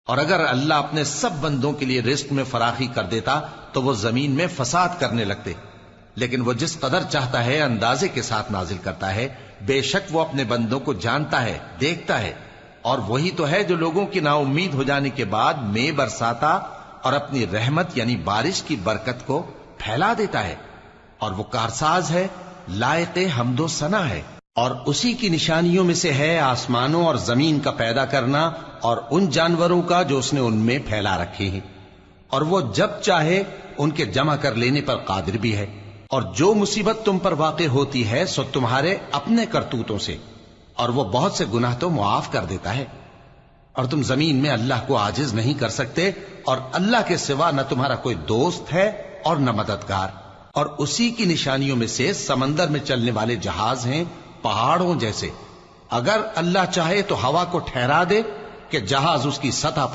اور اگر اللہ اپنے سب بندوں کے لیے رزق میں فراخی کر دیتا تو وہ زمین میں فساد کرنے لگتے، لیکن وہ جس قدر چاہتا ہے اندازے کے ساتھ نازل کرتا ہے۔ بے شک وہ اپنے بندوں کو جانتا ہے، دیکھتا ہے، اور وہی تو ہے جو لوگوں کی نا امید ہو جانے کے بعد میں برساتا اور اپنی رحمت یعنی بارش کی برکت کو پھیلا دیتا ہے، اور وہ کارساز ہے، لائق حمد و ثنا ہے۔ اور اسی کی نشانیوں میں سے ہے آسمانوں اور زمین کا پیدا کرنا اور ان جانوروں کا جو اس نے ان میں پھیلا رکھے ہیں، اور وہ جب چاہے ان کے جمع کر لینے پر قادر بھی ہے۔ اور جو مصیبت تم پر واقع ہوتی ہے سو تمہارے اپنے کرتوتوں سے، اور وہ بہت سے گناہ تو معاف کر دیتا ہے۔ اور تم زمین میں اللہ کو عاجز نہیں کر سکتے، اور اللہ کے سوا نہ تمہارا کوئی دوست ہے اور نہ مددگار۔ اور اسی کی نشانیوں میں سے سمندر میں چلنے والے جہاز ہیں پہاڑوں جیسے۔ اگر اللہ چاہے تو ہوا کو ٹھہرا دے کہ جہاز اس کی سطح پر